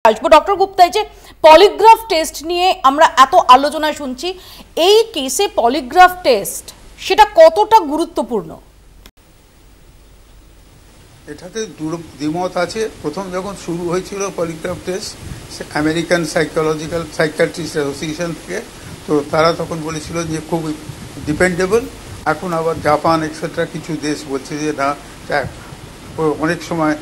আসবো ডক্টর গুপ্তা, এই যে পলিগ্রাফ টেস্ট নিয়ে আমরা এত আলোচনা শুনছি, এই কেসে পলিগ্রাফ টেস্ট সেটা কতটা গুরুত্বপূর্ণ? এটাতে দ্বিমত আছে। প্রথম যখন শুরু হয়েছিল polygraph test American psychiatrist association থেকে, তো তারা তখন বলেছিল যে খুব ডিপেন্ডেবল। এখন আবার জাপান এক্সেট্রা কিছু দেশ বলছে যে না, অনেক সময়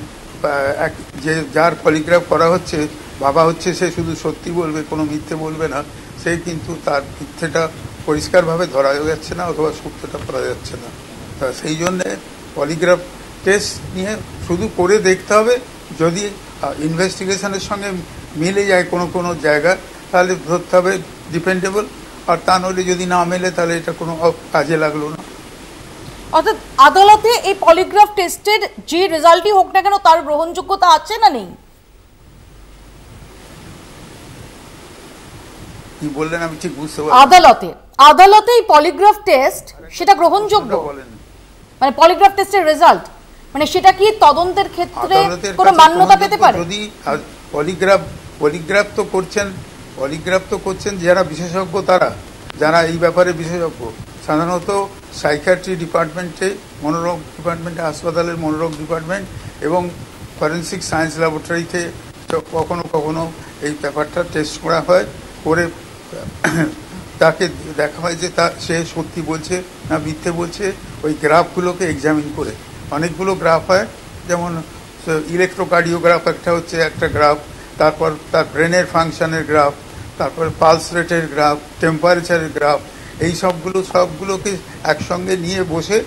যে যার পলিগ্রাফ করা হচ্ছে ভাবা হচ্ছে সে শুধু সত্যি বলবে, কোনো মিথ্যে বলবে না, সে কিন্তু তার মিথ্যেটা পরিষ্কারভাবে ধরা যাচ্ছে না অথবা সত্যটা করা যাচ্ছে না। তা সেই জন্যে পলিগ্রাফ টেস্ট নিয়ে শুধু করে দেখতে হবে, যদি ইনভেস্টিগেশনের সঙ্গে মিলে যায় কোনো জায়গা তাহলে ধরতে হবে ডিপেন্ডেবল, আর তা নইলে যদি না মেলে তাহলে এটা কোনো কাজে লাগলো না। অর্থাৎ আদালতে এই পলিগ্রাফ টেস্টের যে রেজাল্টই হোক না কেন তার গ্রহণযোগ্যতা আছে না নেই? কি বললেন আমি ঠিক বুঝতে পারছি। আদালতে এই পলিগ্রাফ টেস্ট সেটা গ্রহণযোগ্য, মানে পলিগ্রাফ টেস্টের রেজাল্ট মানে সেটা কি তদন্তের ক্ষেত্রে কোনো মান্যতা পেতে পারে? যদি পলিগ্রাফ তো করছেন যারা বিশেষজ্ঞ, যারা এই ব্যাপারে বিশেষজ্ঞ, সাধারণত সাইকিয়াট্রি ডিপার্টমেন্টে, মনোরোগ ডিপার্টমেন্টে, হাসপাতালের মনোরোগ ডিপার্টমেন্ট এবং ফরেন্সিক সায়েন্স ল্যাবরেটরিতে কখনো কখনো এই ব্যাপারটা টেস্ট করা হয়, করে তাকে দেখা হয় যে সে সত্যি বলছে না মিথ্যে বলছে। ওই গ্রাফগুলোকে এক্সামিন করে, অনেকগুলো গ্রাফ হয়, যেমন ইলেকট্রোকার্ডিওগ্রাফ একটা গ্রাফ, তারপর তার ব্রেনের ফাংশনের গ্রাফ, তারপর পালস রেটের গ্রাফ, টেম্পারেচারের গ্রাফ, এই সবগুলোকে একসঙ্গে নিয়ে বসে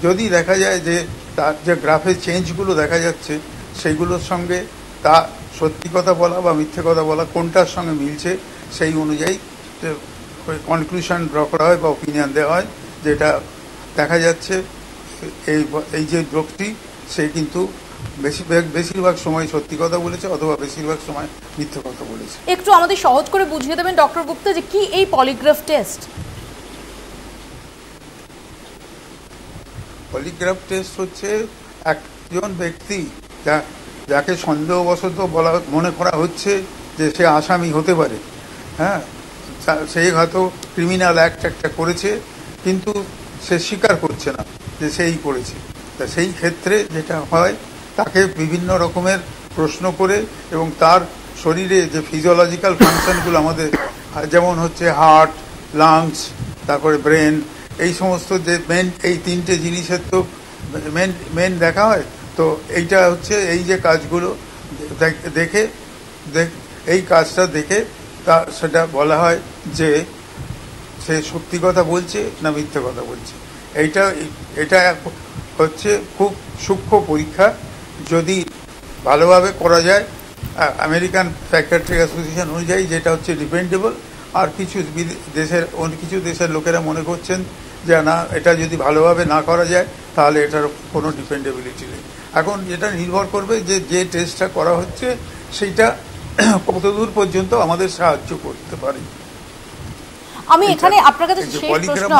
যদি দেখা যায় যে তার যে গ্রাফের চেঞ্জগুলো দেখা যাচ্ছে সেইগুলোর সঙ্গে তা সত্যি কথা বলা বা মিথ্যে কথা বলা কোনটার সঙ্গে মিলছে, সেই অনুযায়ী কনক্লুশন ড্র করা হয় বা ওপিনিয়ন দেওয়া হয়, যেটা দেখা যাচ্ছে এই যে লোকটি সে কিন্তু বেশিরভাগ সময় সত্যি কথা বলেছে অথবা বেশিরভাগ সময় মিথ্যে কথা বলেছে। একটু আমাদের সহজ করে বুঝিয়ে দেবেন ডক্টর গুপ্তা যে কি এই পলিগ্রাফ টেস্ট? পলিগ্রাফ টেস্ট হচ্ছে একজন ব্যক্তি যাকে সন্দেহবশত মনে করা হচ্ছে যে সে আসামি হতে পারে, হ্যাঁ, সে হয়তো ক্রিমিনাল অ্যাক্ট একটা করেছে কিন্তু সে স্বীকার করছে না যে সেই করেছে। তা সেই ক্ষেত্রে যেটা হয়, তাকে বিভিন্ন রকমের প্রশ্ন করে এবং তার শরীরে যে ফিজিওলজিক্যাল ফাংশনগুলো আমাদের, যেমন হচ্ছে হার্ট, লাংস, তারপরে ব্রেন, এই সমস্ত যে এই তিনটে জিনিসের তো মেন দেখা হয়। তো এইটা হচ্ছে এই যে কাজগুলো দেখে এই কাজটা দেখে সেটা বলা হয় যে সে সত্যি কথা বলছে না মিথ্যে কথা বলছে। এটা হচ্ছে খুব সূক্ষ্ম পরীক্ষা, যদি ভালোভাবে করা যায় আমেরিকান সাইকিয়াট্রিক অ্যাসোসিয়েশন অনুযায়ী, যেটা হচ্ছে ডিপেন্ডেবল। আর কিছু দেশের লোকেরা মনে করছেন যে না, এটা যদি ভালোভাবে না করা যায় তাহলে এটার কোনো ডিপেন্ডেবিলিটি নেই। এখন এটা নির্ভর করবে যে টেস্টটা করা হচ্ছে সেইটা কতদূর পর্যন্ত আমাদের সাহায্য করতে পারে। আমি এখানে আপনার কাছে শেষ প্রশ্ন,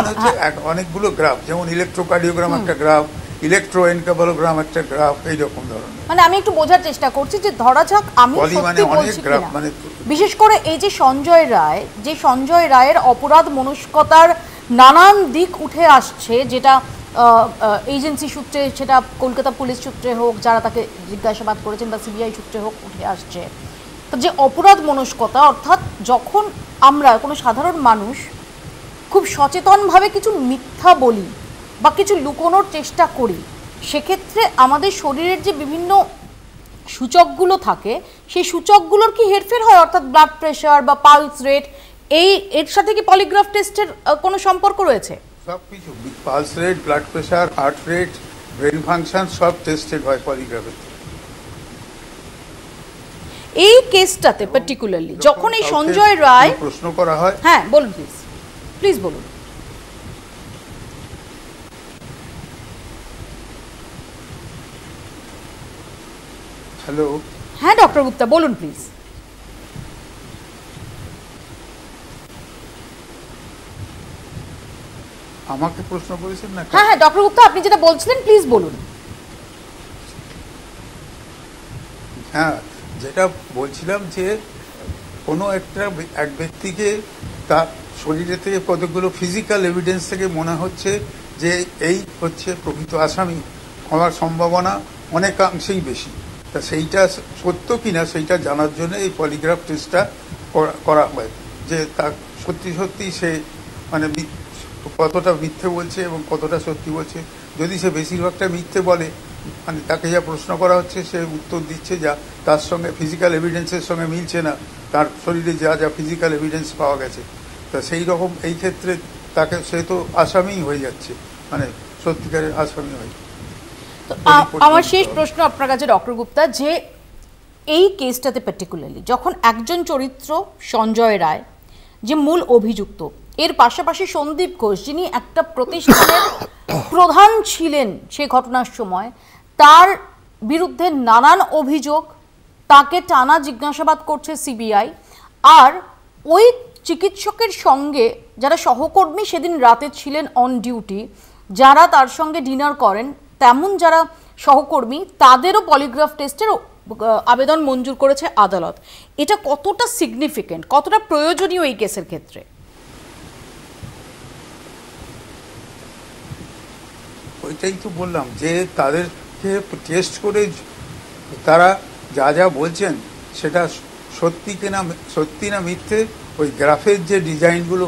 অনেকগুলো গ্রাফ, যেমন ইলেকট্রোকার্ডিওগ্রাম একটা গ্রাফ, ইলেকট্রোএনকেফালোগ্রাম একটা গ্রাফ, এইরকম ধরনের। মানে আমি একটু বোঝার চেষ্টা করছি যে ধরা যাক আমি সত্যি বলছি কিনা, বিশেষ করে এই যে সঞ্জয় রায়ের অপরাধ মনস্কতার নানান দিক উঠে আসছে, যেটা এজেন্সি সূত্রে, সেটা কলকাতা পুলিশ সূত্রে হোক, যারা তাকে জিজ্ঞাসাবাদ করেছেন, বা সিবিআই সূত্রে হোক, উঠে আসছে। তো যে অপরাধ মনস্কতা, অর্থাৎ যখন আমরা কোনো সাধারণ মানুষ খুব সচেতনভাবে কিছু মিথ্যা বলি বা কিছু লুকোনোর চেষ্টা করি, সেক্ষেত্রে আমাদের শরীরের যে বিভিন্ন সূচকগুলো থাকে সেই সূচকগুলোর কি হেরফের হয়? অর্থাৎ ব্লাড প্রেশার বা পালস রেট, এর সাথে কি পলিগ্রাফ টেস্টের কোনো সম্পর্ক রয়েছে? সব কিছু, pulse rate, blood pressure, heart rate, brain function সব টেস্টেড হয় পলিগ্রাফে। এই কেসটাতে পার্টিকুলারলি যখন এই সঞ্জয় রায় প্রশ্ন করা হয়, হ্যাঁ বলুন প্লিজ বলুন। হ্যালো, হ্যাঁ ডক্টর গুপ্তা বলুন প্লিজ। আমাকে প্রশ্ন করেছেন না? হ্যাঁ ডক্টর গুপ্তা, আপনি যেটা বলছিলেন প্লিজ বলুন। হ্যাঁ, যেটা বলছিলাম যে কোনো এক ব্যক্তিকে তার শরীরে থেকে কতগুলো ফিজিক্যাল এভিডেন্স থেকে মনে হচ্ছে যে এই হচ্ছে প্রকৃত আসামি হওয়ার সম্ভাবনা অনেকাংশেই বেশি। তা সেইটা সত্য কিনা সেইটা জানার জন্য এই পলিগ্রাফ টেস্টটা করা হয়, যে তা সত্যি সত্যি সে মানে কতটা মিথ্যে বলছে এবং কতটা সত্যি বলছে। যদি সে বেশিরভাগটা মিথ্যে বলে, মানে তাকে যা প্রশ্ন করা হচ্ছে সে উত্তর দিচ্ছে যা তার সঙ্গে ফিজিক্যাল এভিডেন্সের সঙ্গে মিলছে না, তার শরীরে যা যা ফিজিক্যাল এভিডেন্স পাওয়া গেছে, তা সেই রকম এই ক্ষেত্রে তাকে সে তো আসামিই হয়ে যাচ্ছে, মানে সত্যিকারের আসামি হয়ে। আমার শেষ প্রশ্ন আপনার কাছে ডক্টর গুপ্তা, যে এই কেসটাতে পার্টিকুলারলি যখন একজন চরিত্র সঞ্জয় রায় যে মূল অভিযুক্ত, এর পাশাপাশি সন্দীপ ঘোষ যিনি একটা প্রতিষ্ঠানের প্রধান ছিলেন সে ঘটনার সময়, তার বিরুদ্ধে নানান অভিযোগ, তাকে টানা জিজ্ঞাসাবাদ করছে সিবিআই, আর ওই চিকিৎসকের সঙ্গে যারা সহকর্মী সেদিন রাতে ছিলেন অন ডিউটি, যারা তার সঙ্গে ডিনার করেন তেমন যারা সহকর্মী, তাদেরও পলিগ্রাফ টেস্টের আবেদন মঞ্জুর করেছে আদালত। এটা কতটা সিগনিফিকেন্ট, কতটা প্রয়োজনীয় এই কেসের ক্ষেত্রে? ওইটাই তো বললাম যে তাদেরকে টেস্ট করে তারা যা যা বলছেন সেটা সত্যি না মিথ্যে, ওই গ্রাফের যে ডিজাইনগুলো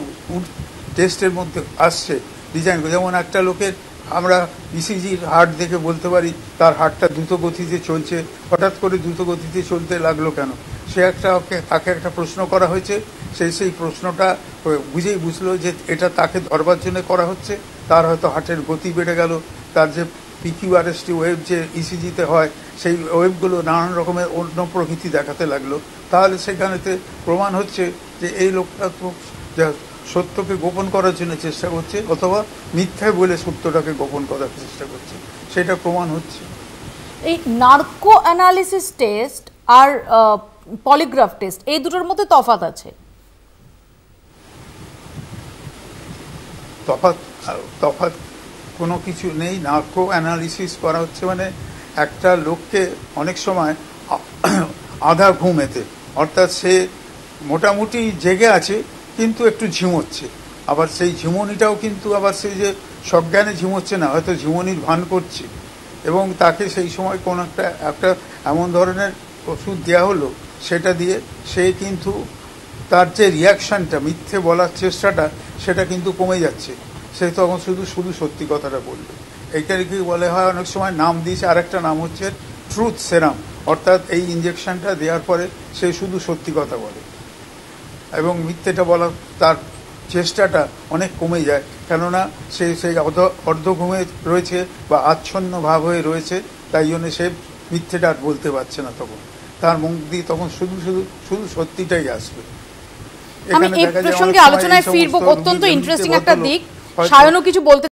টেস্টের মধ্যে আসছে ডিজাইনগুলো, যেমন একটা লোকের আমরা ইসিজির হার্ট দেখে বলতে পারি তার হার্টটা দ্রুত গতিতে চলছে, হঠাৎ করে দ্রুত গতিতে চলতে লাগলো কেন, তাকে একটা প্রশ্ন করা হয়েছে, সেই প্রশ্নটা বুঝলো যে এটা তাকে ধরবার জন্য করা হচ্ছে, তার হয়তো হার্টের গতি বেড়ে গেল, তার যে পিকিউআরএসটি ওয়েভ যে ইসিজিতে হয় সেই ওয়েভগুলো নানান রকমের অন্য প্রকৃতি দেখাতে লাগলো, তাহলে সেখানেতে প্রমাণ হচ্ছে যে এই লোকটা সত্যকে গোপন করার জন্য চেষ্টা করছে, অথবা মিথ্যা বলে সত্যটাকে গোপন করার চেষ্টা করছে, সেটা প্রমাণ হচ্ছে। এই নার্কো অ্যানালিসিস টেস্ট আর পলিগ্রাফ টেস্ট এই দুটোর মধ্যে তফাৎ আছে? তফাৎ কোনো কিছু নেই। নার্কো অ্যানালিসিস করা হচ্ছে মানে একটা লোককে অনেক সময় আধা ঘুমেতে, অর্থাৎ সে মোটামুটি জেগে আছে কিন্তু একটু ঝিমোচ্ছে, আবার সেই ঝিমুনিটাও কিন্তু আবার সে যে সজ্ঞানে ঝিমোচ্ছে না, হয়তো ঝিমুনির ভান করছে, এবং তাকে সেই সময় কোন একটা এমন ধরনের ওষুধ দেওয়া হলো, সেটা দিয়ে সে কিন্তু তার যে রিয়াকশনটা মিথ্যে বলার চেষ্টাটা সেটা কিন্তু কমে যাচ্ছে, সে তখন শুধু সত্যি কথাটা বলবে। এইটাকে বলে হয় অনেক সময় নাম দিয়েছে, আরেকটা নাম হচ্ছে ট্রুথ সেরাম, অর্থাৎ এই ইঞ্জেকশনটা দেওয়ার পরে সে শুধু সত্যি কথা বলে এবং মিথ্যেটা বলার তার চেষ্টাটা অনেক কমে যায়, কেননা সে সেই অর্ধ ঘুমে রয়েছে বা আচ্ছন্ন ভাব হয়ে রয়েছে, তাই জন্য সে মিথ্যেটা আর বলতে পারছে না, তখন তার মুখ দিয়ে তখন শুধু সত্যিটাই আসবে। আমি এই প্রসঙ্গে আলোচনায় ফিরবো, অত্যন্ত ইন্টারেস্টিং একটা দিক। সায়নও কিছু বলতে